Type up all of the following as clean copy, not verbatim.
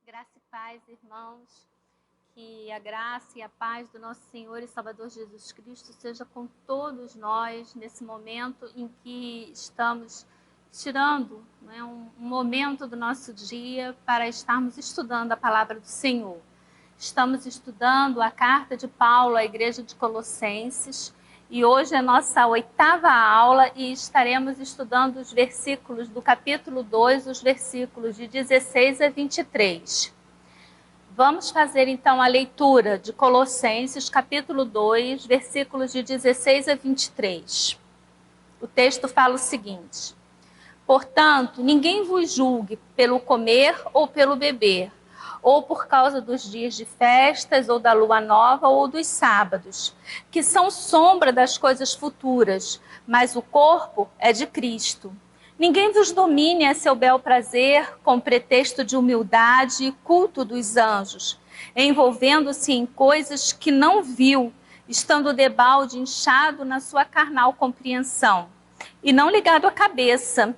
Graça e paz, irmãos. Que a graça e a paz do nosso Senhor e Salvador Jesus Cristo seja com todos nós nesse momento em que estamos tirando um momento do nosso dia para estarmos estudando a palavra do Senhor. Estamos estudando a carta de Paulo à igreja de Colossenses e hoje é a nossa 8ª aula e estaremos estudando os versículos do capítulo 2, os versículos de 16 a 23. Vamos fazer então a leitura de Colossenses, capítulo 2, versículos de 16 a 23. O texto fala o seguinte: portanto, ninguém vos julgue pelo comer ou pelo beber, ou por causa dos dias de festas, ou da lua nova, ou dos sábados, que são sombra das coisas futuras, mas o corpo é de Cristo. Ninguém vos domine a seu bel prazer, com pretexto de humildade e culto dos anjos, envolvendo-se em coisas que não viu, estando debalde inchado na sua carnal compreensão, e não ligado à cabeça,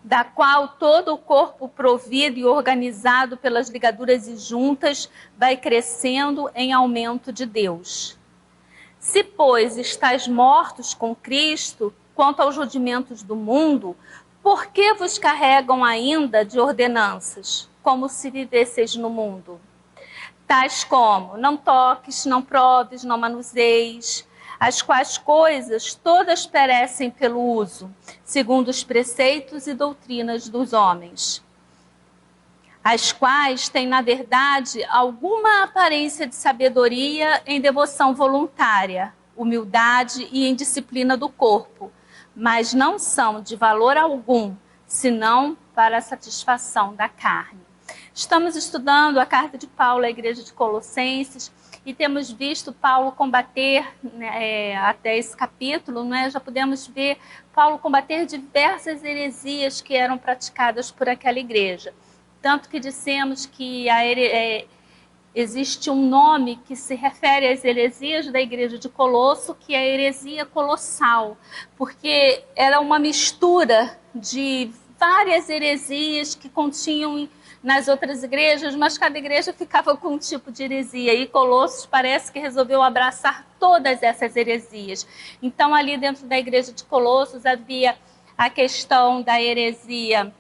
da qual todo o corpo provido e organizado pelas ligaduras e juntas vai crescendo em aumento de Deus. Se, pois, estáis mortos com Cristo, quanto aos rudimentos do mundo, por que vos carregam ainda de ordenanças, como se vivesseis no mundo? Tais como, não toques, não proves, não manuseis, as quais coisas todas perecem pelo uso, segundo os preceitos e doutrinas dos homens, as quais têm, na verdade, alguma aparência de sabedoria em devoção voluntária, humildade e em disciplina do corpo, mas não são de valor algum, senão para a satisfação da carne. Estamos estudando a carta de Paulo à igreja de Colossenses e temos visto Paulo combater, até esse capítulo, já podemos ver Paulo combater diversas heresias que eram praticadas por aquela igreja. Tanto que dissemos que existe um nome que se refere às heresias da igreja de Colosso, que é a heresia colossal, porque era uma mistura de várias heresias que continham nas outras igrejas, mas cada igreja ficava com um tipo de heresia, e Colossos parece que resolveu abraçar todas essas heresias. Então, ali dentro da igreja de Colossos havia a questão da heresia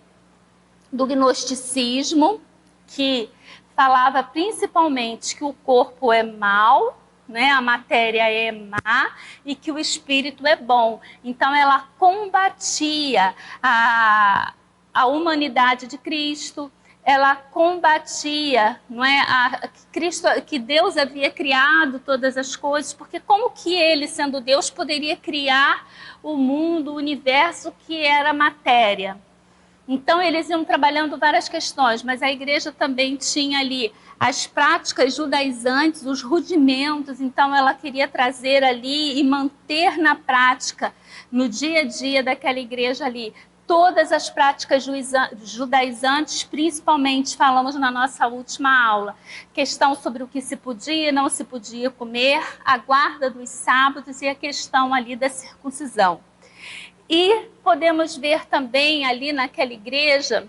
do gnosticismo, que falava principalmente que o corpo é mau, a matéria é má e que o espírito é bom. Então, ela combatia a humanidade de Cristo, ela combatia, que Deus havia criado todas as coisas, porque como que ele, sendo Deus, poderia criar o mundo, o universo que era matéria? Então, eles iam trabalhando várias questões, mas a igreja também tinha ali as práticas judaizantes, os rudimentos, então ela queria trazer ali e manter na prática, no dia a dia daquela igreja ali, todas as práticas judaizantes, principalmente falamos na nossa última aula, questão sobre o que se podia e não se podia comer, a guarda dos sábados e a questão ali da circuncisão. E podemos ver também ali naquela igreja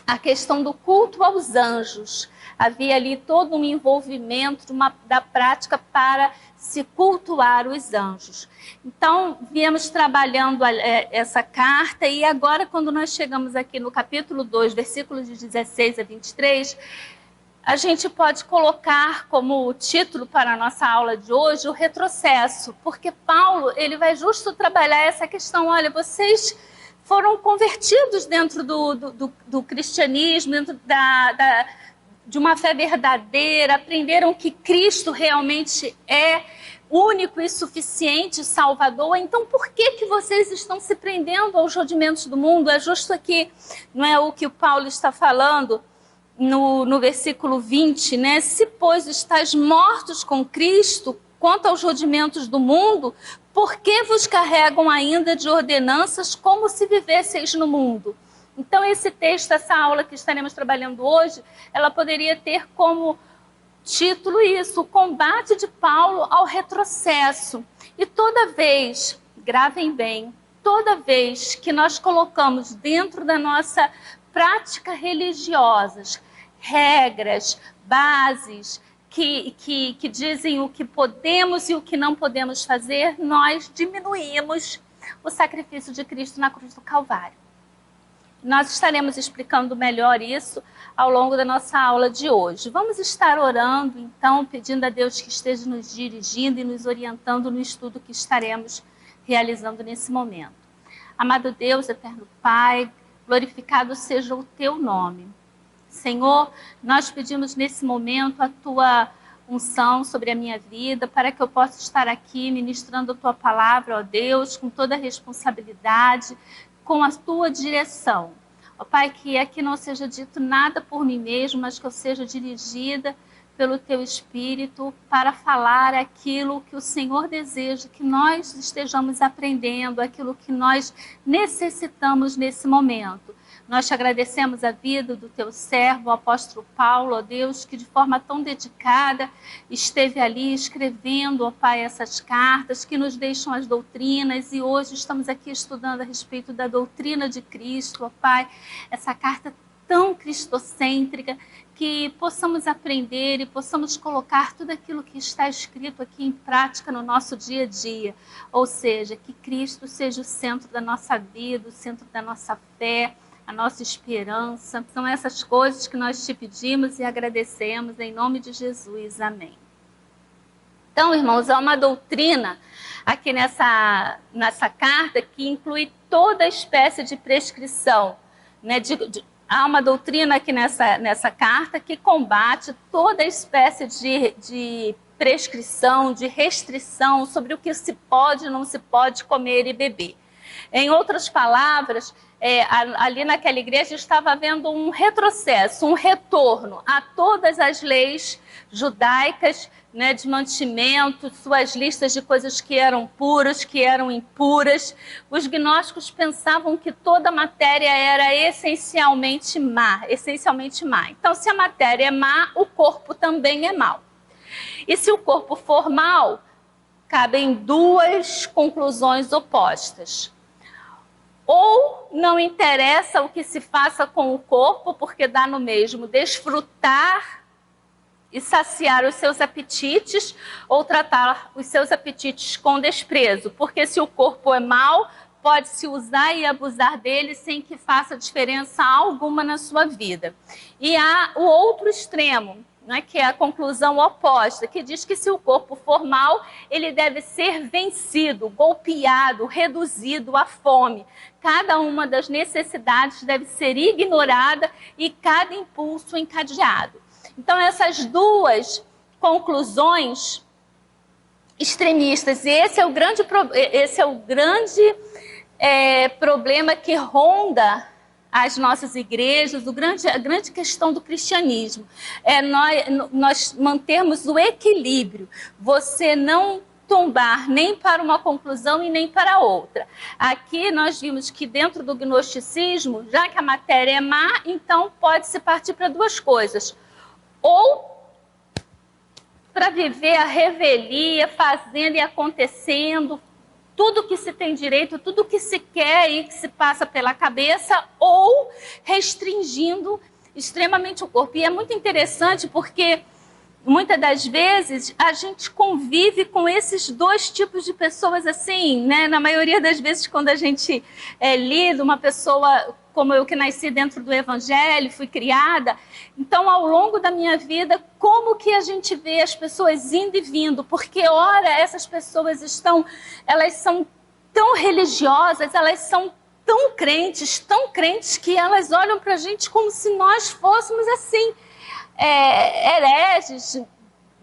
a questão do culto aos anjos. Havia ali todo um envolvimento da prática para se cultuar os anjos. Então, viemos trabalhando essa carta e agora, quando nós chegamos aqui no capítulo 2, versículos de 16 a 23, a gente pode colocar como título para a nossa aula de hoje o retrocesso, porque Paulo ele vai justo trabalhar essa questão. Olha, vocês foram convertidos dentro do cristianismo, dentro de uma fé verdadeira, aprenderam que Cristo realmente é único e suficiente Salvador. Então, por que vocês estão se prendendo aos rudimentos do mundo? É justo aqui, não é o que o Paulo está falando no versículo 20, Se, pois, estáis mortos com Cristo, quanto aos rudimentos do mundo, por que vos carregam ainda de ordenanças como se vivesseis no mundo? Então, esse texto, essa aula que estaremos trabalhando hoje, ela poderia ter como título isso, o combate de Paulo ao retrocesso. E toda vez, gravem bem, toda vez que nós colocamos dentro da nossa prática religiosa regras, bases, que dizem o que podemos e o que não podemos fazer, nós diminuímos o sacrifício de Cristo na cruz do Calvário. Nós estaremos explicando melhor isso ao longo da nossa aula de hoje. Vamos estar orando, então, pedindo a Deus que esteja nos dirigindo e nos orientando no estudo que estaremos realizando nesse momento. Amado Deus, eterno Pai, glorificado seja o teu nome. Senhor, nós pedimos nesse momento a tua unção sobre a minha vida, para que eu possa estar aqui ministrando a tua palavra, ó Deus, com toda a responsabilidade, com a tua direção. Ó Pai, que aqui não seja dito nada por mim mesmo, mas que eu seja dirigida pelo teu Espírito para falar aquilo que o Senhor deseja, que nós estejamos aprendendo, aquilo que nós necessitamos nesse momento. Nós te agradecemos a vida do teu servo, o apóstolo Paulo, ó Deus, que de forma tão dedicada esteve ali escrevendo, ó Pai, essas cartas que nos deixam as doutrinas, e hoje estamos aqui estudando a respeito da doutrina de Cristo, ó Pai, essa carta tão cristocêntrica, que possamos aprender e possamos colocar tudo aquilo que está escrito aqui em prática no nosso dia a dia, ou seja, que Cristo seja o centro da nossa vida, o centro da nossa fé, a nossa esperança. São essas coisas que nós te pedimos e agradecemos em nome de Jesus. Amém. Então, irmãos, há uma doutrina aqui nessa carta que inclui toda espécie de prescrição, né? Há uma doutrina aqui nessa carta que combate toda espécie de prescrição, de restrição sobre o que se pode e não se pode comer e beber. Em outras palavras, ali naquela igreja estava havendo um retrocesso, um retorno a todas as leis judaicas, né, de mantimento, suas listas de coisas que eram puras, que eram impuras. Os gnósticos pensavam que toda matéria era essencialmente má. Então, se a matéria é má, o corpo também é mau. E se o corpo for mau, cabem duas conclusões opostas. Ou não interessa o que se faça com o corpo, porque dá no mesmo desfrutar e saciar os seus apetites, ou tratar os seus apetites com desprezo, porque se o corpo é mau, pode-se usar e abusar dele sem que faça diferença alguma na sua vida. E há o outro extremo, né, que é a conclusão oposta, que diz que se o corpo for mau, ele deve ser vencido, golpeado, reduzido à fome. Cada uma das necessidades deve ser ignorada e cada impulso encadeado. Então, essas duas conclusões extremistas, e esse é o grande problema que ronda as nossas igrejas, a grande questão do cristianismo. Nós mantermos o equilíbrio, você não tombar nem para uma conclusão e nem para outra. Aqui nós vimos que dentro do gnosticismo, já que a matéria é má, então pode-se partir para duas coisas. Ou para viver a revelia, fazendo e acontecendo, tudo que se tem direito, tudo que se quer e que se passa pela cabeça, ou restringindo extremamente o corpo. E é muito interessante porque muitas das vezes a gente convive com esses dois tipos de pessoas assim, né? Na maioria das vezes, quando a gente lida, uma pessoa como eu que nasci dentro do Evangelho, fui criada, então ao longo da minha vida, como que a gente vê as pessoas indo e vindo? Porque ora essas pessoas elas são tão religiosas, elas são tão crentes que elas olham para a gente como se nós fôssemos assim, hereges,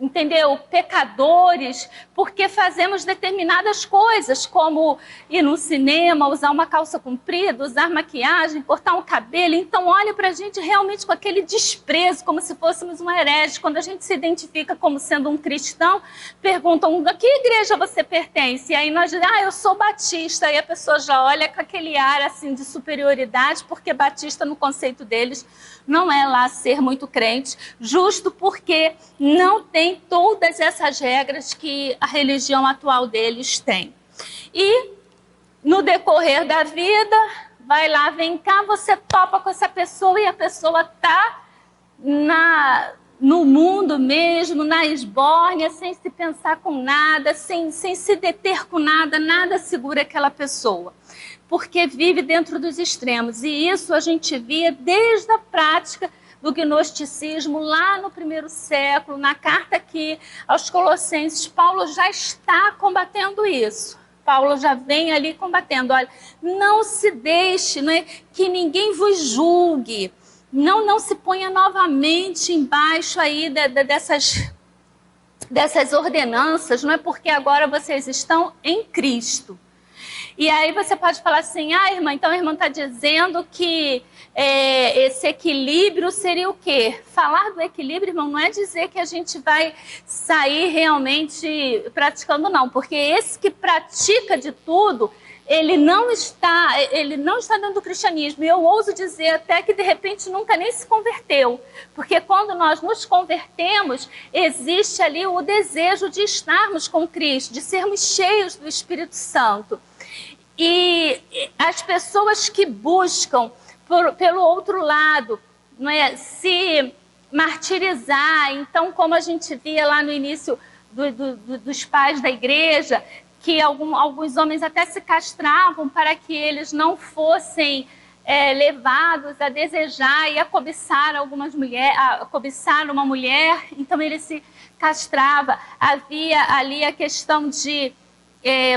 entendeu? Pecadores, porque fazemos determinadas coisas, como ir no cinema, usar uma calça comprida, usar maquiagem, cortar um cabelo. Então olha pra gente realmente com aquele desprezo, como se fôssemos um herege. Quando a gente se identifica como sendo um cristão, perguntam, a que igreja você pertence? E aí nós dizemos, eu sou batista. E a pessoa já olha com aquele ar assim de superioridade, porque batista no conceito deles não é lá ser muito crente, justo porque não tem todas essas regras que a religião atual deles tem. E no decorrer da vida, vai lá, vem cá, você topa com essa pessoa e a pessoa está no mundo mesmo, na esbórnia, sem se pensar com nada, sem se deter com nada, nada segura aquela pessoa. Porque vive dentro dos extremos. E isso a gente via desde a prática do gnosticismo lá no primeiro século, na carta aqui aos Colossenses. Paulo já está combatendo isso. Paulo já vem ali combatendo. Olha, não se deixe, não é, que ninguém vos julgue. Não se ponha novamente embaixo aí dessas ordenanças, não é porque agora vocês estão em Cristo. E aí você pode falar assim, irmã, então a irmã está dizendo que esse equilíbrio seria o quê? Falar do equilíbrio, irmão, não é dizer que a gente vai sair realmente praticando, não. Porque esse que pratica de tudo, ele não está dentro do cristianismo. E eu ouso dizer até que, de repente, nunca nem se converteu. Porque quando nós nos convertemos, existe ali o desejo de estarmos com Cristo, de sermos cheios do Espírito Santo. E as pessoas que buscam, pelo outro lado, não é, se martirizar, então, como a gente via lá no início dos pais da igreja, que alguns homens até se castravam para que eles não fossem levados a desejar e a cobiçar cobiçar uma mulher, então ele se castrava. Havia ali a questão de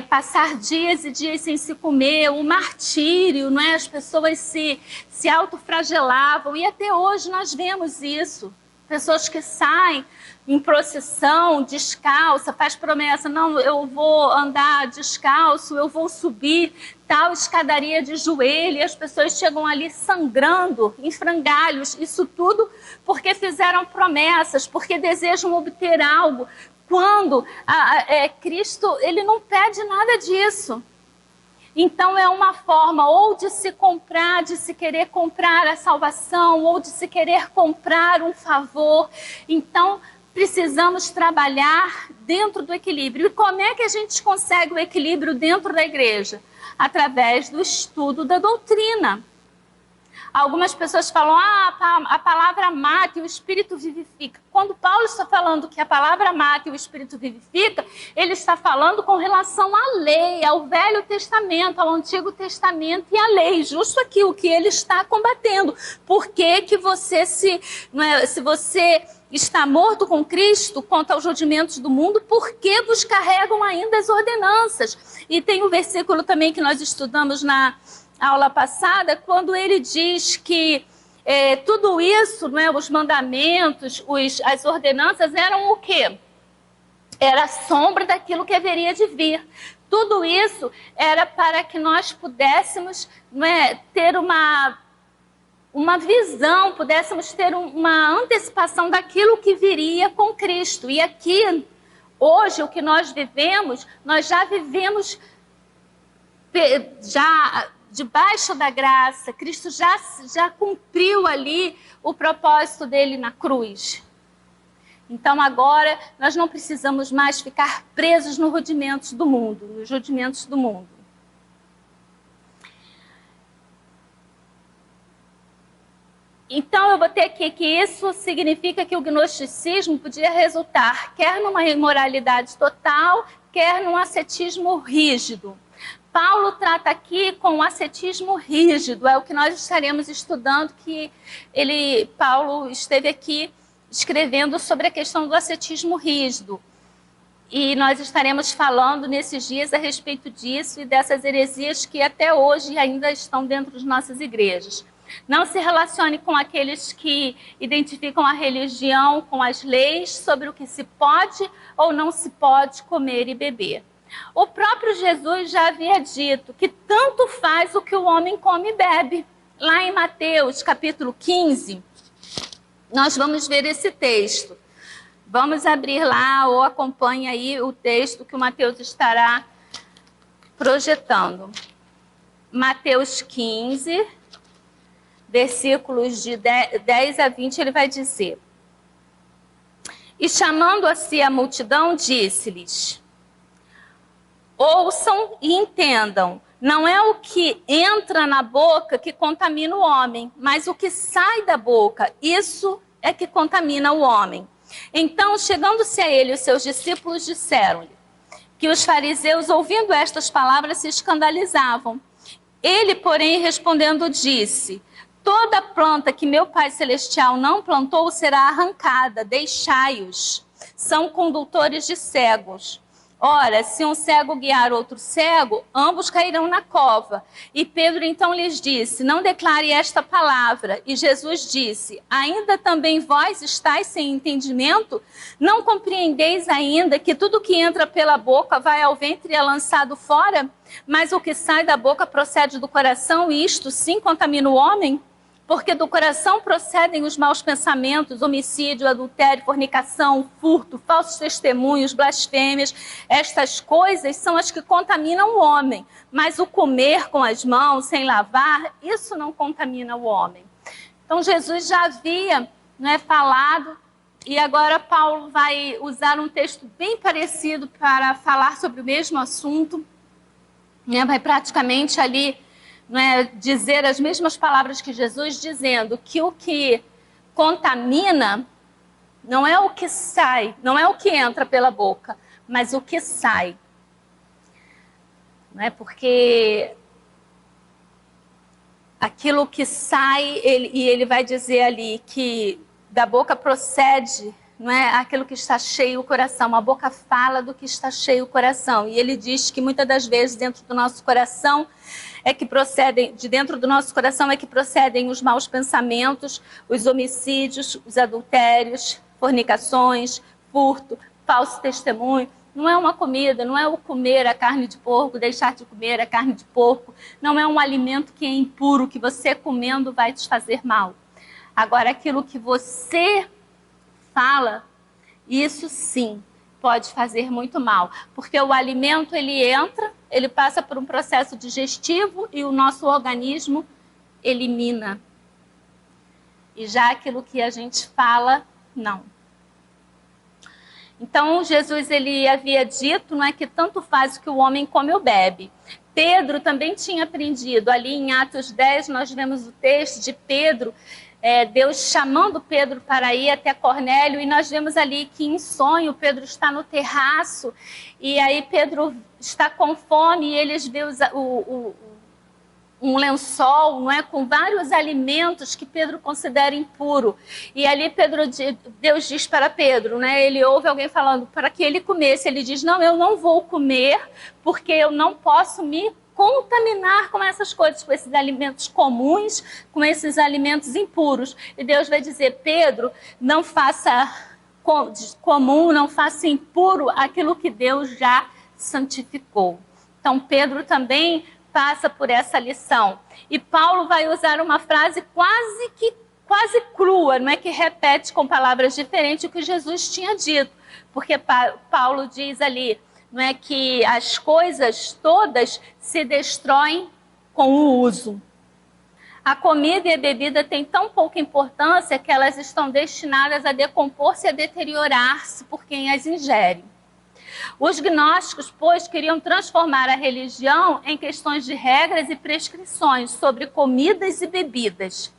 passar dias e dias sem se comer, o martírio, não é? As pessoas se autoflagelavam, e até hoje nós vemos isso. Pessoas que saem em procissão, descalça, faz promessa, não, eu vou andar descalço, eu vou subir tal escadaria de joelho, e as pessoas chegam ali sangrando, em frangalhos, isso tudo porque fizeram promessas, porque desejam obter algo, quando Cristo, ele não pede nada disso. Então é uma forma ou de se comprar, de se querer comprar a salvação, ou de se querer comprar um favor. Então precisamos trabalhar dentro do equilíbrio. E como é que a gente consegue o equilíbrio dentro da igreja? Através do estudo da doutrina. Algumas pessoas falam, a palavra mata e o Espírito vivifica. Quando Paulo está falando que a palavra mata e o Espírito vivifica, ele está falando com relação à lei, ao Velho Testamento, ao Antigo Testamento e à lei. Justo aqui o que ele está combatendo. Por que que você se você está morto com Cristo quanto aos rudimentos do mundo, por que vos carregam ainda as ordenanças? E tem um versículo também que nós estudamos na aula passada, quando ele diz que tudo isso, não é, os mandamentos, as ordenanças eram o quê? Era a sombra daquilo que haveria de vir. Tudo isso era para que nós pudéssemos, não é, ter uma visão, pudéssemos ter uma antecipação daquilo que viria com Cristo. E aqui, hoje, o que nós vivemos, nós já vivemos debaixo da graça. Cristo já cumpriu ali o propósito dele na cruz. Então agora nós não precisamos mais ficar presos nos rudimentos do mundo, Então eu botei aqui que isso significa que o gnosticismo podia resultar quer numa imoralidade total, quer num ascetismo rígido. Paulo trata aqui com o ascetismo rígido, é o que nós estaremos estudando, que Paulo esteve aqui escrevendo sobre a questão do ascetismo rígido. E nós estaremos falando nesses dias a respeito disso e dessas heresias que até hoje ainda estão dentro de nossas igrejas. Não se relacione com aqueles que identificam a religião com as leis sobre o que se pode ou não se pode comer e beber. O próprio Jesus já havia dito que tanto faz o que o homem come e bebe. Lá em Mateus, capítulo 15, nós vamos ver esse texto. Vamos abrir lá ou acompanhe aí o texto que o Mateus estará projetando. Mateus 15, versículos de 10 a 20, ele vai dizer: E chamando a si a multidão, disse-lhes: Ouçam e entendam, Não é o que entra na boca que contamina o homem, mas o que sai da boca, isso é que contamina o homem. Então, chegando-se a ele, os seus discípulos disseram-lhe que os fariseus, ouvindo estas palavras, se escandalizavam. Ele, porém, respondendo, disse: toda planta que meu Pai Celestial não plantou será arrancada, deixai-os. São condutores de cegos. Ora, se um cego guiar outro cego, ambos cairão na cova. E Pedro então lhes disse: não declare esta palavra. E Jesus disse: ainda também vós estáis sem entendimento? Não compreendeis ainda que tudo que entra pela boca vai ao ventre e é lançado fora? Mas o que sai da boca procede do coração, e isto sim contamina o homem? Porque do coração procedem os maus pensamentos, homicídio, adultério, fornicação, furto, falsos testemunhos, blasfêmias. Estas coisas são as que contaminam o homem. Mas o comer com as mãos, sem lavar, isso não contamina o homem. Então Jesus já havia, falado, e agora Paulo vai usar um texto bem parecido para falar sobre o mesmo assunto. Vai praticamente ali dizer as mesmas palavras que Jesus, dizendo que o que contamina não é o que sai, não é o que entra pela boca, mas o que sai. Porque aquilo que sai, ele vai dizer ali que da boca procede, aquilo que está cheio o coração. A boca fala do que está cheio o coração. E ele diz que muitas das vezes dentro do nosso coração de dentro do nosso coração é que procedem os maus pensamentos, os homicídios, os adultérios, fornicações, furto, falso testemunho. Não é uma comida, não é o comer a carne de porco, deixar de comer a carne de porco. Não é um alimento que é impuro, que você comendo vai te fazer mal. Agora, aquilo que você fala, isso sim pode fazer muito mal, porque o alimento ele passa por um processo digestivo e o nosso organismo elimina. E já aquilo que a gente fala, não. Então Jesus ele havia dito, que tanto faz o que o homem come ou bebe. Pedro também tinha aprendido, ali em Atos 10 nós vemos o texto de Pedro, Deus chamando Pedro para ir até Cornélio, e nós vemos ali que em sonho Pedro está no terraço, e aí Pedro está com fome, e eles vê um lençol, com vários alimentos que Pedro considera impuro. E ali Deus diz para Pedro, ele ouve alguém falando para que ele comesse, ele diz: não, eu não vou comer, porque eu não posso me contaminar com essas coisas, com esses alimentos comuns, com esses alimentos impuros. E Deus vai dizer: Pedro, não faça comum, não faça impuro aquilo que Deus já santificou. Então Pedro também passa por essa lição. E Paulo vai usar uma frase quase crua, que repete com palavras diferentes o que Jesus tinha dito. Porque Paulo diz ali, que as coisas todas se destroem com o uso. A comida e a bebida têm tão pouca importância que elas estão destinadas a decompor-se e a deteriorar-se por quem as ingere. Os gnósticos, pois, queriam transformar a religião em questões de regras e prescrições sobre comidas e bebidas.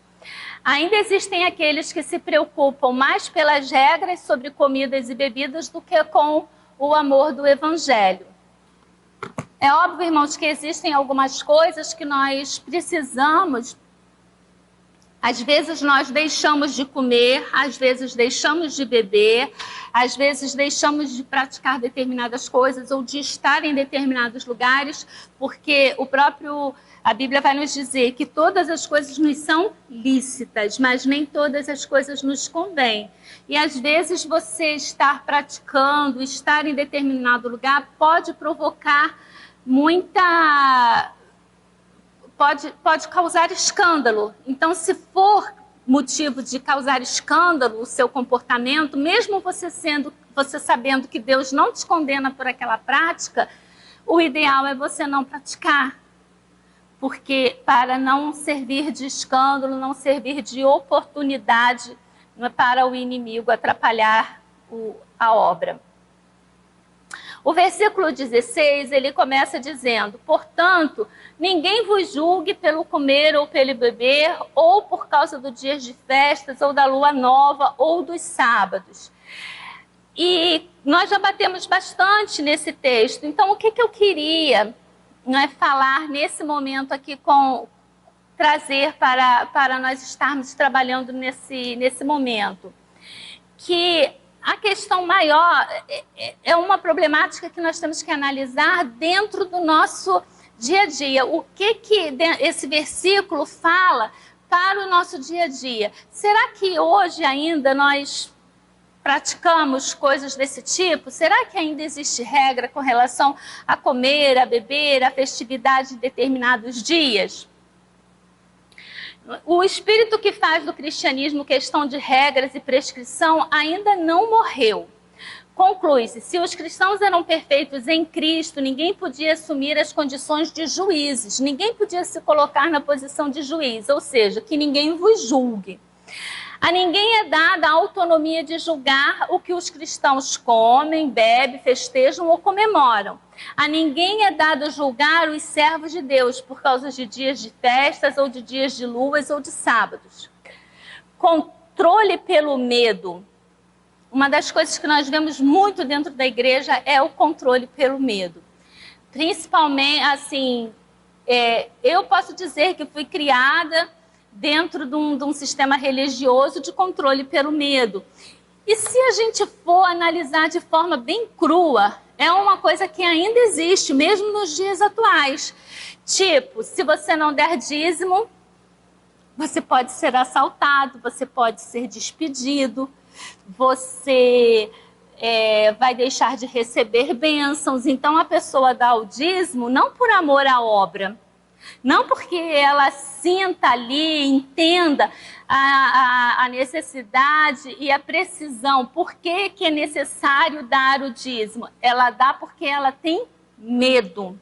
Ainda existem aqueles que se preocupam mais pelas regras sobre comidas e bebidas do que com o amor do Evangelho. É óbvio, irmãos, que existem algumas coisas que nós precisamos. Às vezes nós deixamos de comer, às vezes deixamos de beber, às vezes deixamos de praticar determinadas coisas ou de estar em determinados lugares, porque a Bíblia vai nos dizer que todas as coisas nos são lícitas, mas nem todas as coisas nos convêm. E às vezes você estar praticando, estar em determinado lugar pode provocar pode causar escândalo. Então, se for motivo de causar escândalo o seu comportamento, mesmo você sabendo que Deus não te condena por aquela prática, o ideal é você não praticar. Porque para não servir de escândalo, não servir de oportunidade para o inimigo atrapalhar a obra. O versículo 16, ele começa dizendo: portanto, ninguém vos julgue pelo comer ou pelo beber, ou por causa dos dias de festas, ou da lua nova, ou dos sábados. E nós já batemos bastante nesse texto. Então, o que eu queria, né, falar nesse momento aqui, trazer para nós estarmos trabalhando nesse momento? Que a questão maior é uma problemática que nós temos que analisar dentro do nosso dia a dia. O que esse versículo fala para o nosso dia a dia? Será que hoje ainda nós praticamos coisas desse tipo? Será que ainda existe regra com relação a comer, a beber, a festividade de determinados dias? O espírito que faz do cristianismo questão de regras e prescrição ainda não morreu. Conclui-se: se os cristãos eram perfeitos em Cristo, ninguém podia assumir as condições de juízes, ninguém podia se colocar na posição de juiz, ou seja, que ninguém vos julgue. A ninguém é dada a autonomia de julgar o que os cristãos comem, bebem, festejam ou comemoram. A ninguém é dado julgar os servos de Deus por causa de dias de festas ou de dias de luas ou de sábados. Controle pelo medo. Uma das coisas que nós vemos muito dentro da igreja é o controle pelo medo. Principalmente, assim, eu posso dizer que fui criada dentro de um sistema religioso de controle pelo medo. E se a gente for analisar de forma bem crua, é uma coisa que ainda existe, mesmo nos dias atuais. Tipo, se você não der dízimo, você pode ser assaltado, você pode ser despedido, você vai deixar de receber bênçãos. Então a pessoa dá o dízimo não por amor à obra, não porque ela sinta ali, entenda a necessidade e a precisão. Por que é necessário dar o dízimo? Ela dá porque ela tem medo.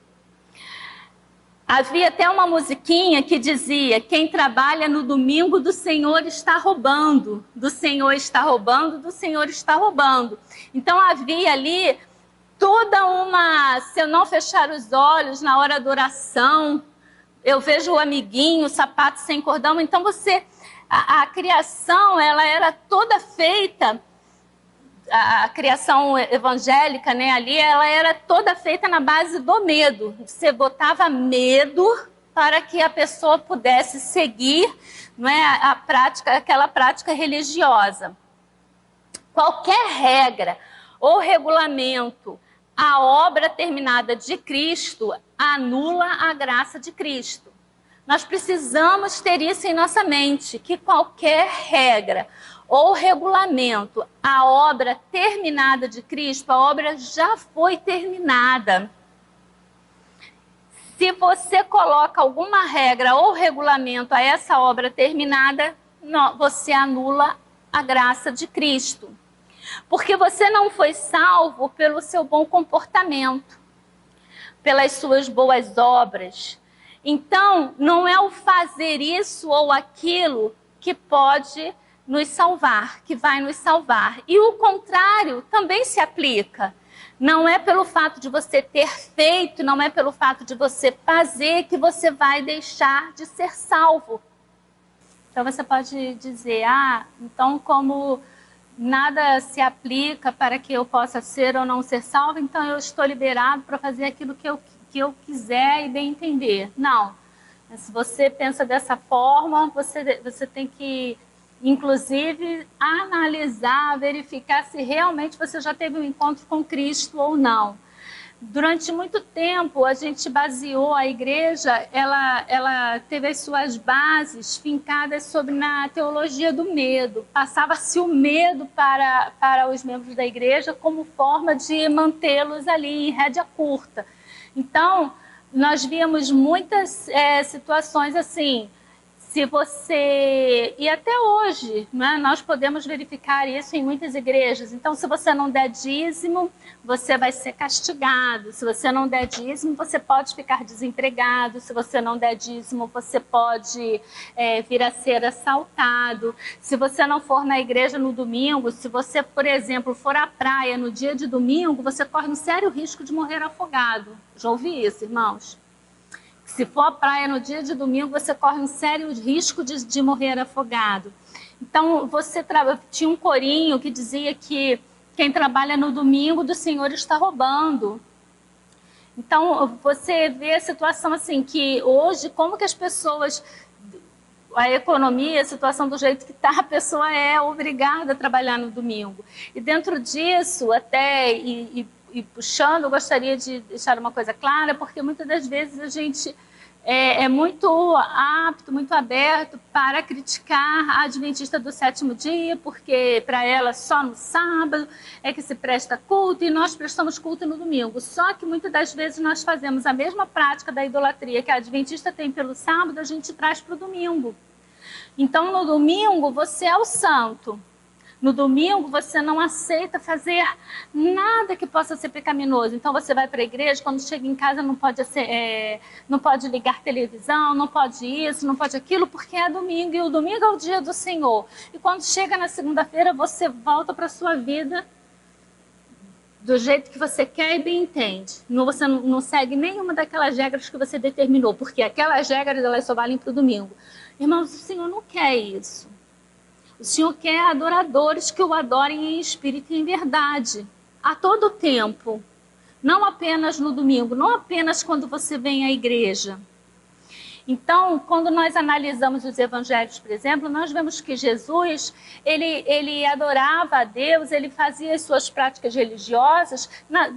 Havia até uma musiquinha que dizia: quem trabalha no domingo do Senhor está roubando, do Senhor está roubando, do Senhor está roubando. Então havia ali toda uma... Se eu não fechar os olhos na hora da oração, eu vejo o amiguinho, o sapato sem cordão. Então a criação, ela era toda feita, a criação evangélica, né, ali, ela era toda feita na base do medo. Você botava medo para que a pessoa pudesse seguir, não é, aquela prática religiosa. Qualquer regra ou regulamento, a obra terminada de Cristo anula a graça de Cristo. Nós precisamos ter isso em nossa mente, que qualquer regra ou regulamento, a obra terminada de Cristo, a obra já foi terminada. Se você coloca alguma regra ou regulamento a essa obra terminada, você anula a graça de Cristo. Porque você não foi salvo pelo seu bom comportamento, pelas suas boas obras. Então, não é o fazer isso ou aquilo que pode nos salvar, que vai nos salvar. E o contrário também se aplica. Não é pelo fato de você ter feito, não é pelo fato de você fazer que você vai deixar de ser salvo. Então você pode dizer: então como nada se aplica para que eu possa ser ou não ser salvo, então eu estou liberado para fazer aquilo que eu quiser e bem entender. Não. Se você pensa dessa forma, você tem que, inclusive, analisar, verificar se realmente você já teve um encontro com Cristo ou não. Durante muito tempo, a gente baseou a igreja, ela teve as suas bases fincadas na teologia do medo. Passava-se o medo para os membros da igreja como forma de mantê-los ali em rédea curta. Então, nós víamos muitas situações assim: Se você, e até hoje, né, nós podemos verificar isso em muitas igrejas. Então, se você não der dízimo, você vai ser castigado. Se você não der dízimo, você pode ficar desempregado. Se você não der dízimo, você pode vir a ser assaltado. Se você não for na igreja no domingo, se você, por exemplo, for à praia no dia de domingo, você corre um sério risco de morrer afogado. Já ouvi isso, irmãos? Se for à praia no dia de domingo, você corre um sério risco de morrer afogado. Então, tinha um corinho que dizia que quem trabalha no domingo do Senhor está roubando. Então, você vê a situação assim, que hoje, como que as pessoas, a economia, a situação do jeito que está, a pessoa é obrigada a trabalhar no domingo. E dentro disso, até, e puxando, eu gostaria de deixar uma coisa clara, porque muitas das vezes a gente é muito apto, muito aberto para criticar a adventista do sétimo dia, porque para ela só no sábado é que se presta culto e nós prestamos culto no domingo. Só que muitas das vezes nós fazemos a mesma prática da idolatria que a adventista tem pelo sábado, a gente traz para o domingo. Então, no domingo, você é o santo. No domingo, você não aceita fazer nada que possa ser pecaminoso. Então, você vai para a igreja, quando chega em casa, não pode ligar televisão, não pode isso, não pode aquilo, porque é domingo, e o domingo é o dia do Senhor. E quando chega na segunda-feira, você volta para a sua vida do jeito que você quer e bem entende. Você não segue nenhuma daquelas regras que você determinou, porque aquelas regras elas só valem para o domingo. Irmãos, o Senhor não quer isso. O Senhor quer adoradores que o adorem em espírito e em verdade, a todo tempo, não apenas no domingo, não apenas quando você vem à igreja. Então, quando nós analisamos os evangelhos, por exemplo, nós vemos que Jesus, ele adorava a Deus, ele fazia as suas práticas religiosas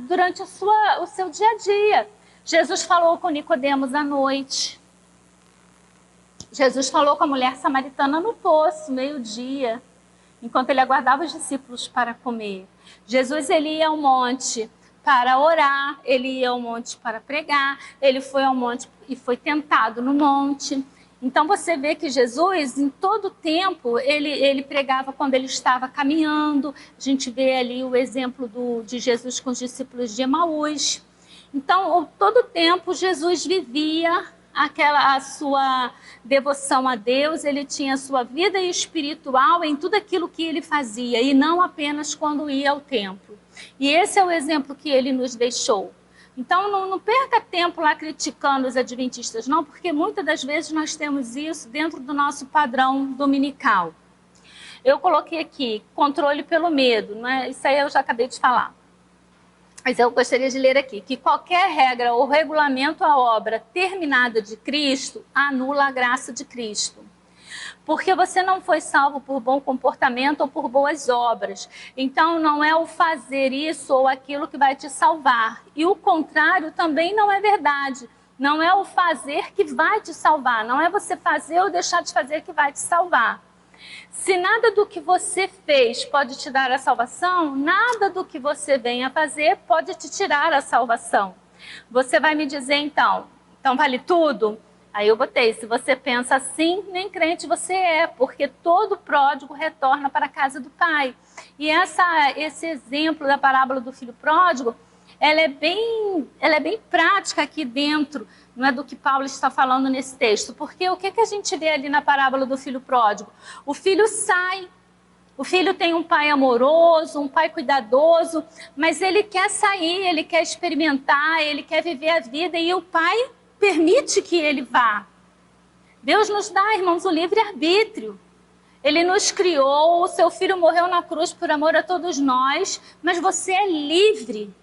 durante o seu dia a dia. Jesus falou com Nicodemos à noite. Jesus falou com a mulher samaritana no poço, meio-dia, enquanto ele aguardava os discípulos para comer. Jesus, ele ia ao monte para orar, ele ia ao monte para pregar, ele foi ao monte e foi tentado no monte. Então você vê que Jesus, em todo tempo, ele pregava quando ele estava caminhando. A gente vê ali o exemplo de Jesus com os discípulos de Emaús. Então, todo tempo, Jesus vivia a sua devoção a Deus, ele tinha a sua vida espiritual em tudo aquilo que ele fazia, e não apenas quando ia ao templo. E esse é o exemplo que ele nos deixou. Então, não perca tempo lá criticando os adventistas, não, porque muitas das vezes nós temos isso dentro do nosso padrão dominical. Eu coloquei aqui, controle pelo medo, não é? Isso aí eu já acabei de falar. Mas eu gostaria de ler aqui, que qualquer regra ou regulamento à obra terminada de Cristo anula a graça de Cristo. Porque você não foi salvo por bom comportamento ou por boas obras. Então não é o fazer isso ou aquilo que vai te salvar. E o contrário também não é verdade. Não é o fazer que vai te salvar. Não é você fazer ou deixar de fazer que vai te salvar. Se nada do que você fez pode te dar a salvação, nada do que você vem a fazer pode te tirar a salvação. Você vai me dizer então vale tudo? Aí eu botei, se você pensa assim, nem crente você é, porque todo pródigo retorna para a casa do pai. E esse exemplo da parábola do filho pródigo, ela é bem prática aqui dentro, não é do que Paulo está falando nesse texto. Porque o que a gente vê ali na parábola do filho pródigo? O filho sai, o filho tem um pai amoroso, um pai cuidadoso, mas ele quer sair, ele quer experimentar, ele quer viver a vida e o pai permite que ele vá. Deus nos dá, irmãos, o livre-arbítrio. Ele nos criou, o seu filho morreu na cruz por amor a todos nós, mas você é livre.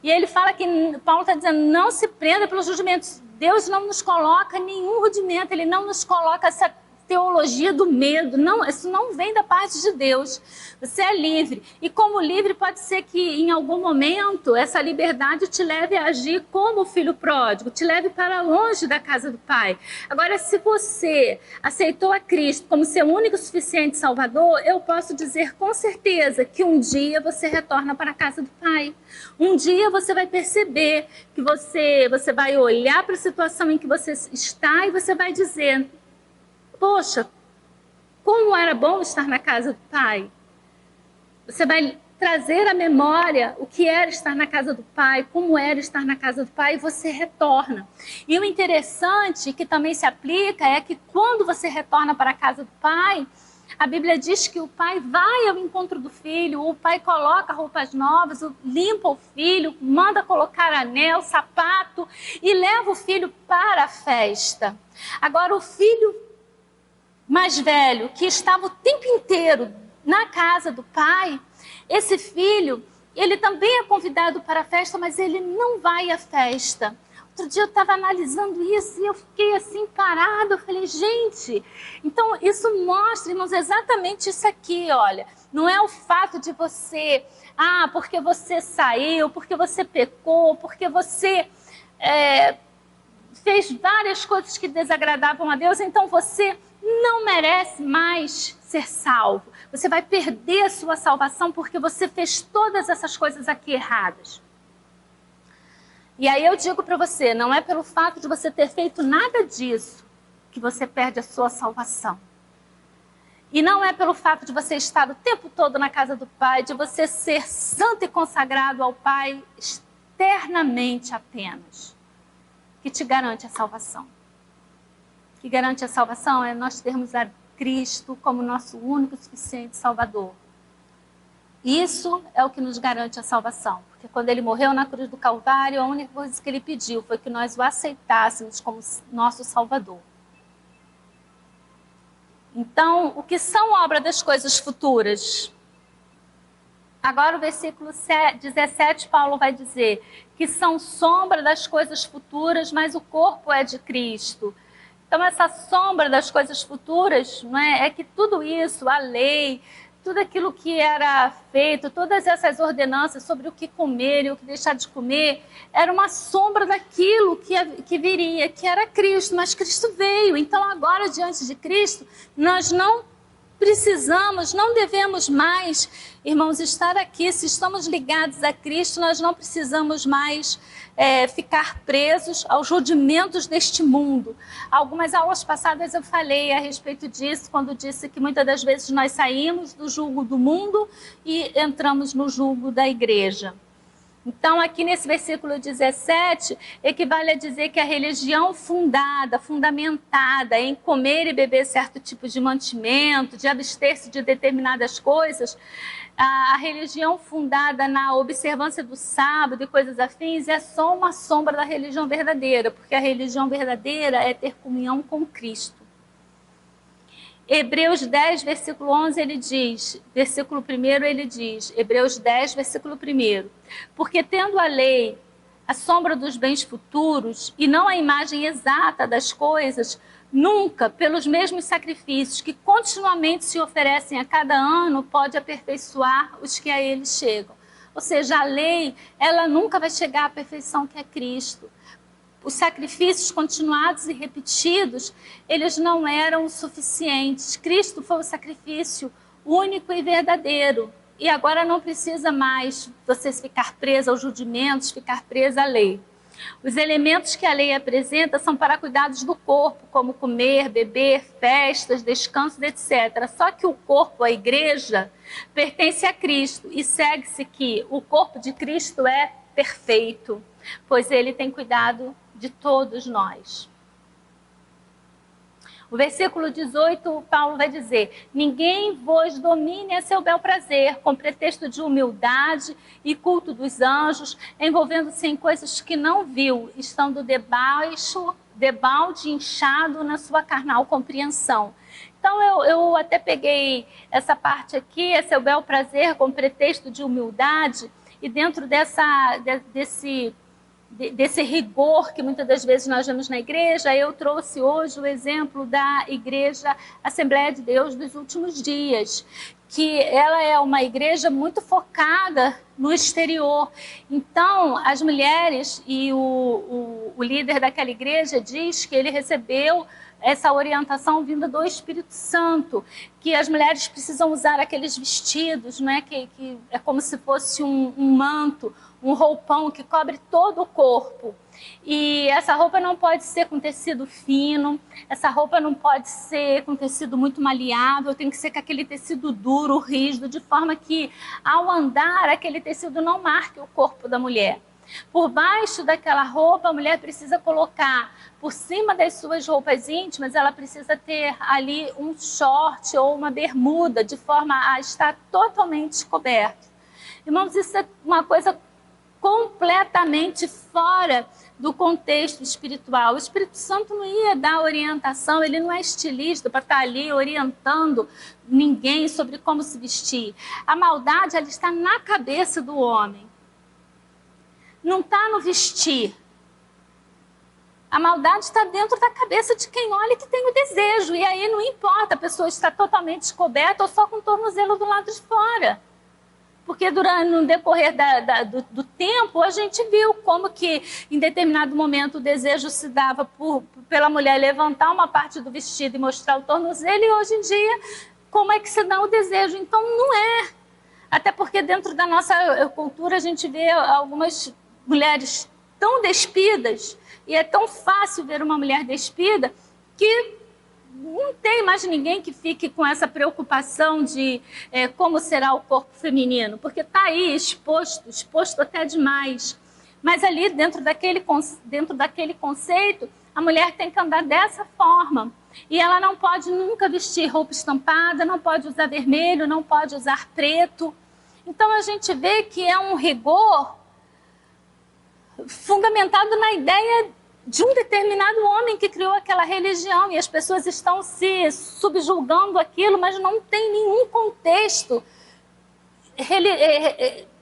E ele fala que, Paulo está dizendo, não se prenda pelos rudimentos. Deus não nos coloca nenhum rudimento, ele não nos coloca essa teologia do medo. Não, isso não vem da parte de Deus. Você é livre. E como livre, pode ser que em algum momento essa liberdade te leve a agir como o filho pródigo, te leve para longe da casa do Pai. Agora, se você aceitou a Cristo como seu único e suficiente Salvador, eu posso dizer com certeza que um dia você retorna para a casa do Pai. Um dia você vai perceber que você vai olhar para a situação em que você está e você vai dizer: poxa, como era bom estar na casa do Pai. Você vai trazer à memória o que era estar na casa do Pai, como era estar na casa do Pai, e você retorna. E o interessante, que também se aplica, é que quando você retorna para a casa do Pai, a Bíblia diz que o pai vai ao encontro do filho, o pai coloca roupas novas, limpa o filho, manda colocar anel, sapato e leva o filho para a festa. Agora, o filho mais velho, que estava o tempo inteiro na casa do pai, esse filho, ele também é convidado para a festa, mas ele não vai à festa. Outro dia eu estava analisando isso e eu fiquei assim parada, eu falei, gente, então isso mostra, irmãos, exatamente isso aqui, olha, não é o fato de você, porque você saiu, porque você pecou, porque você fez várias coisas que desagradavam a Deus, então você não merece mais ser salvo. Você vai perder a sua salvação porque você fez todas essas coisas aqui erradas. E aí eu digo para você, não é pelo fato de você ter feito nada disso que você perde a sua salvação. E não é pelo fato de você estar o tempo todo na casa do Pai, de você ser santo e consagrado ao Pai externamente apenas, que te garante a salvação. O que garante a salvação é nós termos a Cristo como nosso único e suficiente Salvador. Isso é o que nos garante a salvação. Porque quando ele morreu na cruz do Calvário, a única coisa que ele pediu foi que nós o aceitássemos como nosso Salvador. Então, o que são obra das coisas futuras? Agora o versículo 17, Paulo vai dizer que são sombra das coisas futuras, mas o corpo é de Cristo. Então, essa sombra das coisas futuras, não é que tudo isso, a lei, tudo aquilo que era feito, todas essas ordenanças sobre o que comer e o que deixar de comer, era uma sombra daquilo que viria, que era Cristo, mas Cristo veio. Então agora, diante de Cristo, nós não precisamos, não devemos mais, irmãos, estar aqui. Se estamos ligados a Cristo, nós não precisamos mais ficar presos aos rudimentos deste mundo. Algumas aulas passadas eu falei a respeito disso, quando disse que muitas das vezes nós saímos do jugo do mundo e entramos no jugo da igreja. Então, aqui nesse versículo 17, equivale a dizer que a religião fundamentada em comer e beber certo tipo de mantimento, de abster-se de determinadas coisas, a religião fundada na observância do sábado e coisas afins é só uma sombra da religião verdadeira, porque a religião verdadeira é ter comunhão com Cristo. Hebreus 10, versículo 11, ele diz, versículo 1, ele diz, Hebreus 10, versículo 1, porque tendo a lei a sombra dos bens futuros e não a imagem exata das coisas, nunca, pelos mesmos sacrifícios que continuamente se oferecem a cada ano, pode aperfeiçoar os que a ele chegam. Ou seja, a lei, ela nunca vai chegar à perfeição que é Cristo. Os sacrifícios continuados e repetidos, eles não eram suficientes. Cristo foi o sacrifício único e verdadeiro. E agora não precisa mais vocês ficar presos aos rudimentos, ficar presos à lei. Os elementos que a lei apresenta são para cuidados do corpo, como comer, beber, festas, descansos, etc. Só que o corpo, a igreja, pertence a Cristo e segue-se que o corpo de Cristo é perfeito, pois ele tem cuidado de todos nós. O versículo 18, Paulo vai dizer, ninguém vos domine a seu bel prazer, com pretexto de humildade e culto dos anjos, envolvendo-se em coisas que não viu, estando debalde inchado na sua carnal compreensão. Então eu até peguei essa parte aqui, é seu bel prazer com pretexto de humildade, e dentro desse rigor que muitas das vezes nós vemos na igreja, eu trouxe hoje o exemplo da igreja Assembleia de Deus dos últimos dias, que ela é uma igreja muito focada no exterior. Então, as mulheres e o líder daquela igreja diz que ele recebeu essa orientação vinda do Espírito Santo, que as mulheres precisam usar aqueles vestidos, não é? Que é como se fosse um manto, um roupão que cobre todo o corpo. E essa roupa não pode ser com tecido fino, essa roupa não pode ser com tecido muito maleável, tem que ser com aquele tecido duro, rígido, de forma que ao andar aquele tecido não marque o corpo da mulher. Por baixo daquela roupa, a mulher precisa colocar, por cima das suas roupas íntimas, ela precisa ter ali um short ou uma bermuda, de forma a estar totalmente coberta. Irmãos, isso é uma coisa completamente fora do contexto espiritual. O Espírito Santo não ia dar orientação, ele não é estilista para estar ali orientando ninguém sobre como se vestir. A maldade, ela está na cabeça do homem. Não está no vestir. A maldade está dentro da cabeça de quem olha e que tem o desejo. E aí não importa a pessoa estar totalmente coberta ou só com o tornozelo do lado de fora. Porque no decorrer do tempo, a gente viu como que em determinado momento o desejo se dava pela mulher levantar uma parte do vestido e mostrar o tornozelo. E hoje em dia, como é que se dá o desejo? Então não é. Até porque dentro da nossa cultura a gente vê algumas mulheres tão despidas, e é tão fácil ver uma mulher despida, que não tem mais ninguém que fique com essa preocupação de como será o corpo feminino, porque está aí exposto até demais. Mas ali dentro daquele conceito, a mulher tem que andar dessa forma. E ela não pode nunca vestir roupa estampada, não pode usar vermelho, não pode usar preto. Então a gente vê que é um rigor fundamentado na ideia de um determinado homem que criou aquela religião, e as pessoas estão se subjulgando aquilo, mas não tem nenhum contexto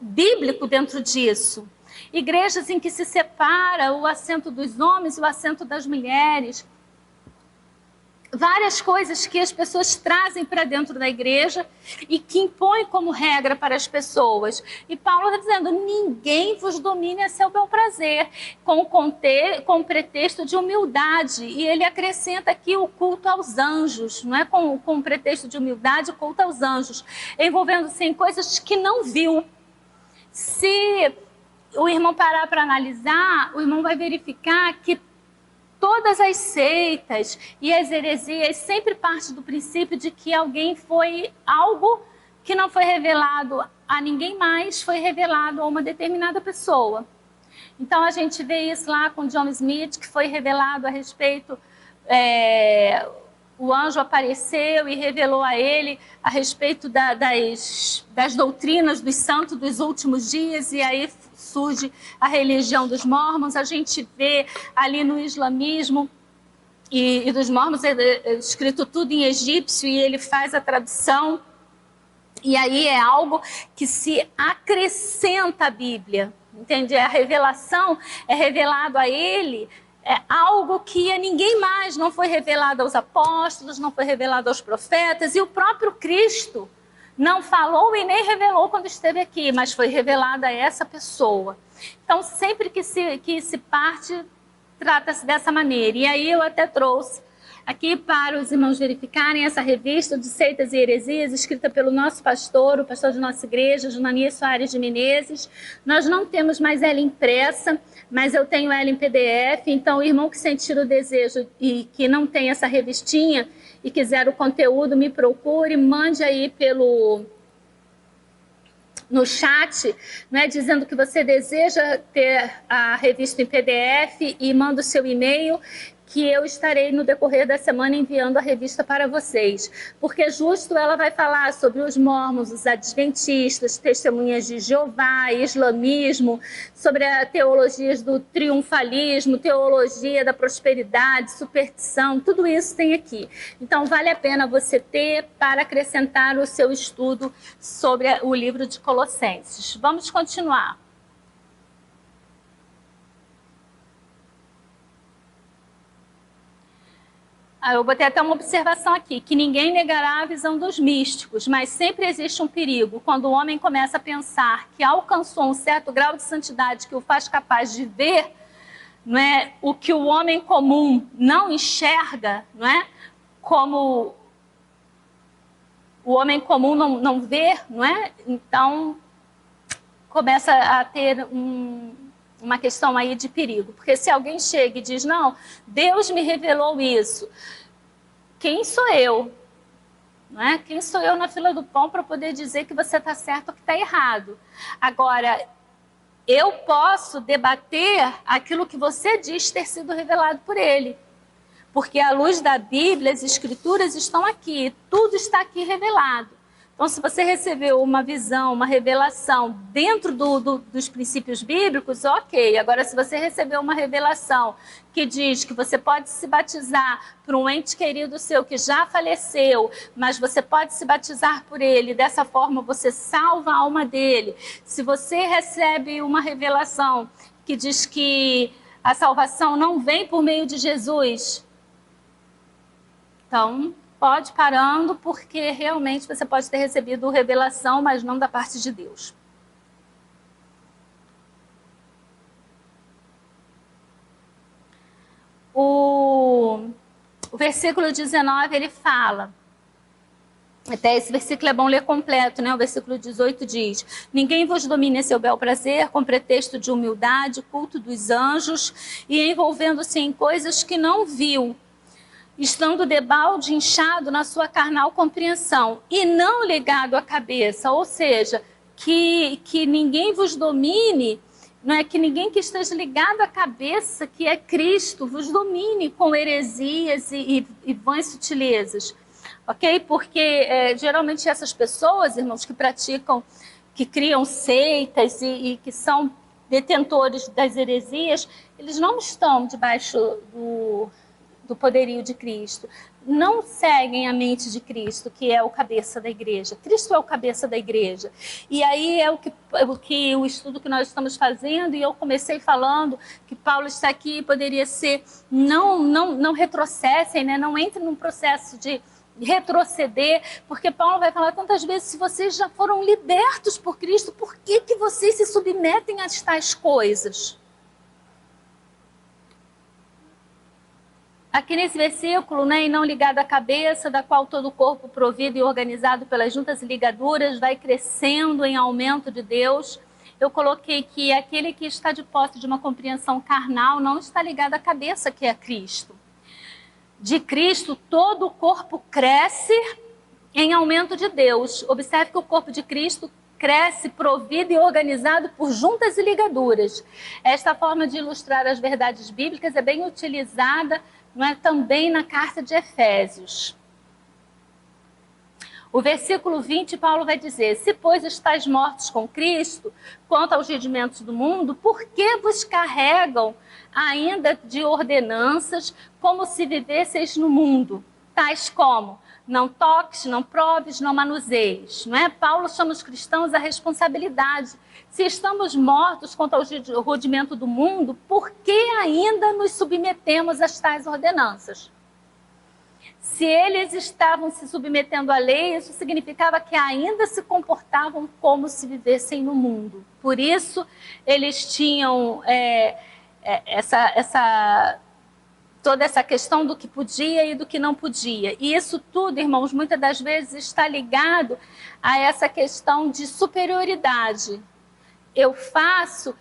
bíblico dentro disso. Igrejas em que se separa o assento dos homens e o assento das mulheres. Várias coisas que as pessoas trazem para dentro da igreja e que impõem como regra para as pessoas. E Paulo está dizendo, ninguém vos domine a seu bel prazer, com o pretexto de humildade. E ele acrescenta aqui o culto aos anjos, não é com o pretexto de humildade, o culto aos anjos, envolvendo-se em coisas que não viu. Se o irmão parar para analisar, o irmão vai verificar que todas as seitas e as heresias sempre partem do princípio de que alguém foi algo que não foi revelado a ninguém mais, foi revelado a uma determinada pessoa. Então a gente vê isso lá com John Smith, que foi revelado a respeito, o anjo apareceu e revelou a ele a respeito das doutrinas dos santos dos últimos dias, e aí surge a religião dos mormons. A gente vê ali no islamismo e dos mormons escrito tudo em egípcio, e ele faz a tradução, e aí é algo que se acrescenta à Bíblia, entende? A revelação é revelado a ele, é algo que a ninguém mais, não foi revelado aos apóstolos, não foi revelado aos profetas, e o próprio Cristo não falou e nem revelou quando esteve aqui, mas foi revelada a essa pessoa. Então, sempre que se parte, trata-se dessa maneira. E aí eu até trouxe aqui para os irmãos verificarem essa revista de Seitas e Heresias, escrita pelo nosso pastor, o pastor de nossa igreja, Jonanias Soares de Menezes. Nós não temos mais ela impressa, mas eu tenho ela em PDF, então o irmão que sentir o desejo e que não tem essa revistinha e quiser o conteúdo, me procure, mande aí no chat, né, dizendo que você deseja ter a revista em PDF, e manda o seu e-mail, que eu estarei no decorrer da semana enviando a revista para vocês. Porque justo ela vai falar sobre os mormons, os adventistas, testemunhas de Jeová, islamismo, sobre as teologias do triunfalismo, teologia da prosperidade, superstição, tudo isso tem aqui. Então vale a pena você ter para acrescentar o seu estudo sobre o livro de Colossenses. Vamos continuar. Eu botei até uma observação aqui, que ninguém negará a visão dos místicos, mas sempre existe um perigo quando o homem começa a pensar que alcançou um certo grau de santidade que o faz capaz de ver, não é, o que o homem comum não enxerga, não é, como o homem comum não vê, não é? Então começa a ter uma questão aí de perigo. Porque se alguém chega e diz, não, Deus me revelou isso, quem sou eu? Não é? Quem sou eu na fila do pão para poder dizer que você está certo ou que está errado? Agora, eu posso debater aquilo que você diz ter sido revelado por ele. Porque à luz da Bíblia, as Escrituras estão aqui, tudo está aqui revelado. Então, se você recebeu uma visão, uma revelação dentro dos princípios bíblicos, ok. Agora, se você recebeu uma revelação que diz que você pode se batizar por um ente querido seu que já faleceu, mas você pode se batizar por ele, dessa forma você salva a alma dele. Se você recebe uma revelação que diz que a salvação não vem por meio de Jesus, então pode ir parando, porque realmente você pode ter recebido revelação, mas não da parte de Deus. O versículo 19, ele fala, até esse versículo é bom ler completo, né? O versículo 18 diz, ninguém vos domine a seu bel prazer, com pretexto de humildade, culto dos anjos, e envolvendo-se em coisas que não viu, estando debalde inchado na sua carnal compreensão, e não ligado à cabeça, ou seja, que ninguém vos domine, não é que ninguém que esteja ligado à cabeça, que é Cristo, vos domine com heresias e vãs sutilezas, ok? Porque geralmente essas pessoas, irmãos, que praticam, que criam seitas e que são detentores das heresias, eles não estão debaixo do poderio de Cristo, não seguem a mente de Cristo, que é o cabeça da igreja. Cristo é o cabeça da igreja. E aí é o estudo que nós estamos fazendo, e eu comecei falando que Paulo está aqui, poderia ser, não retrocessem, né? Não entrem num processo de retroceder, porque Paulo vai falar tantas vezes, se vocês já foram libertos por Cristo, por que vocês se submetem a tais coisas? Aqui nesse versículo, né, e não ligado à cabeça, da qual todo o corpo provido e organizado pelas juntas e ligaduras vai crescendo em aumento de Deus, eu coloquei que aquele que está de posse de uma compreensão carnal não está ligado à cabeça, que é Cristo. De Cristo, todo o corpo cresce em aumento de Deus. Observe que o corpo de Cristo cresce, provido e organizado por juntas e ligaduras. Esta forma de ilustrar as verdades bíblicas é bem utilizada, não é, também na carta de Efésios. O versículo 20, Paulo vai dizer, se pois estáis mortos com Cristo, quanto aos rudimentos do mundo, por que vos carregam ainda de ordenanças, como se vivesseis no mundo? Tais como, não toques, não proves, não manuseis. Não é? Paulo chama os cristãos à responsabilidade. Se estamos mortos quanto ao rudimento do mundo, por que ainda nos submetemos a tais ordenanças? Se eles estavam se submetendo à lei, isso significava que ainda se comportavam como se vivessem no mundo. Por isso, eles tinham toda essa questão do que podia e do que não podia. E isso tudo, irmãos, muitas das vezes está ligado a essa questão de superioridade. Eu faço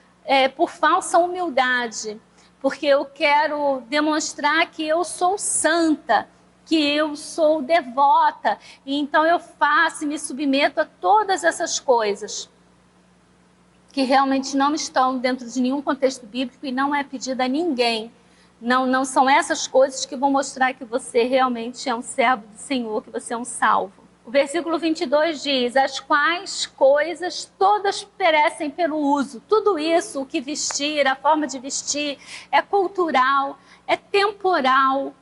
por falsa humildade, porque eu quero demonstrar que eu sou santa, que eu sou devota, e então eu faço e me submeto a todas essas coisas que realmente não estão dentro de nenhum contexto bíblico e não é pedido a ninguém. Não são essas coisas que vão mostrar que você realmente é um servo do Senhor, que você é um salvo. O versículo 22 diz, as quais coisas todas perecem pelo uso. Tudo isso, o que vestir, a forma de vestir, é cultural, é temporal.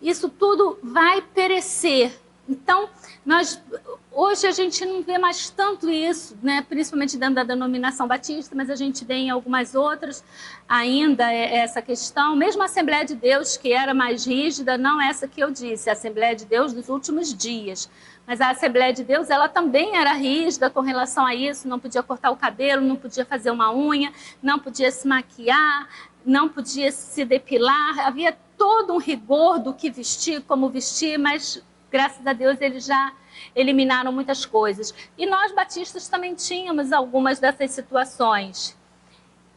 Isso tudo vai perecer. Então, hoje a gente não vê mais tanto isso, né? Principalmente dentro da denominação batista, mas a gente vê em algumas outras ainda essa questão. Mesmo a Assembleia de Deus, que era mais rígida, não essa que eu disse, a Assembleia de Deus dos últimos dias. Mas a Assembleia de Deus, ela também era rígida com relação a isso, não podia cortar o cabelo, não podia fazer uma unha, não podia se maquiar, não podia se depilar, havia todo um rigor do que vestir, como vestir, mas graças a Deus, eles já eliminaram muitas coisas. E nós, batistas, também tínhamos algumas dessas situações.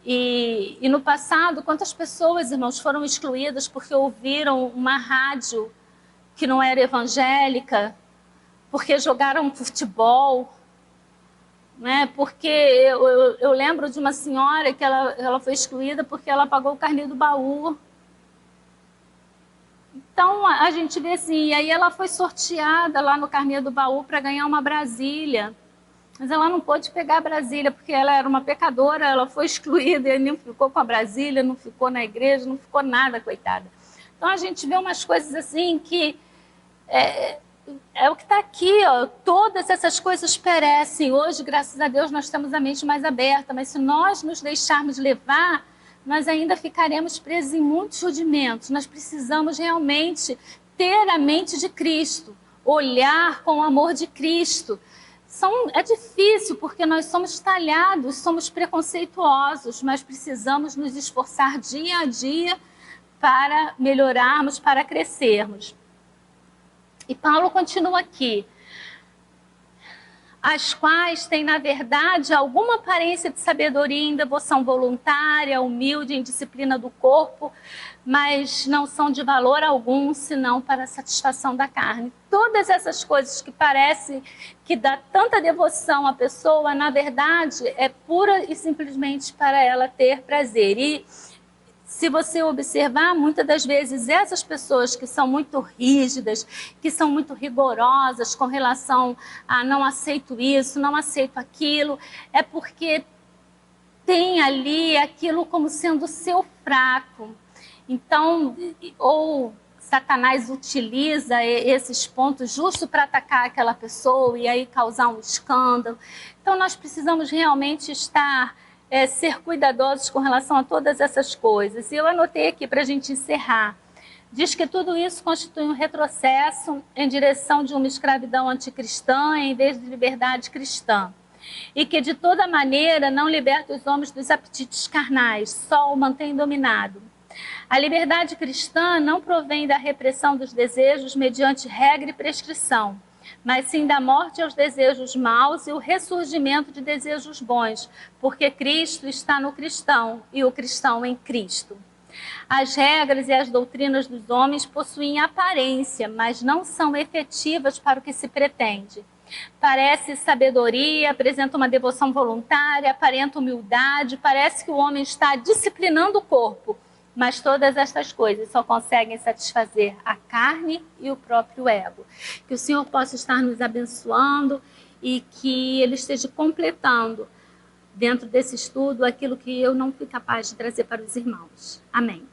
E no passado, quantas pessoas, irmãos, foram excluídas porque ouviram uma rádio que não era evangélica, porque jogaram futebol, né? Porque eu lembro de uma senhora que ela foi excluída porque ela pagou o carnê do baú. Então, a gente vê assim, e aí ela foi sorteada lá no carnê do baú para ganhar uma Brasília. Mas ela não pôde pegar a Brasília, porque ela era uma pecadora, ela foi excluída, e não ficou com a Brasília, não ficou na igreja, não ficou nada, coitada. Então, a gente vê umas coisas assim que... É o que está aqui, ó. Todas essas coisas perecem. Hoje, graças a Deus, nós temos a mente mais aberta, mas se nós nos deixarmos levar, nós ainda ficaremos presos em muitos rudimentos. Nós precisamos realmente ter a mente de Cristo, olhar com o amor de Cristo. É difícil, porque nós somos talhados, somos preconceituosos, mas precisamos nos esforçar dia a dia para melhorarmos, para crescermos. E Paulo continua aqui. As quais têm, na verdade, alguma aparência de sabedoria em devoção voluntária, humilde, em disciplina do corpo, mas não são de valor algum, senão para a satisfação da carne. Todas essas coisas que parecem que dá tanta devoção à pessoa, na verdade, é pura e simplesmente para ela ter prazer. E se você observar, muitas das vezes essas pessoas que são muito rígidas, que são muito rigorosas com relação a não aceito isso, não aceito aquilo, é porque tem ali aquilo como sendo seu fraco. Então, ou Satanás utiliza esses pontos justo para atacar aquela pessoa e aí causar um escândalo. Então, nós precisamos realmente ser cuidadosos com relação a todas essas coisas. E eu anotei aqui para a gente encerrar. Diz que tudo isso constitui um retrocesso em direção de uma escravidão anticristã em vez de liberdade cristã. E que de toda maneira não liberta os homens dos apetites carnais, só o mantém dominado. A liberdade cristã não provém da repressão dos desejos mediante regra e prescrição, mas sim da morte aos desejos maus e o ressurgimento de desejos bons, porque Cristo está no cristão e o cristão em Cristo. As regras e as doutrinas dos homens possuem aparência, mas não são efetivas para o que se pretende. Parece sabedoria, apresenta uma devoção voluntária, aparenta humildade, parece que o homem está disciplinando o corpo, mas todas estas coisas só conseguem satisfazer a carne e o próprio ego. Que o Senhor possa estar nos abençoando e que Ele esteja completando dentro desse estudo aquilo que eu não fui capaz de trazer para os irmãos. Amém.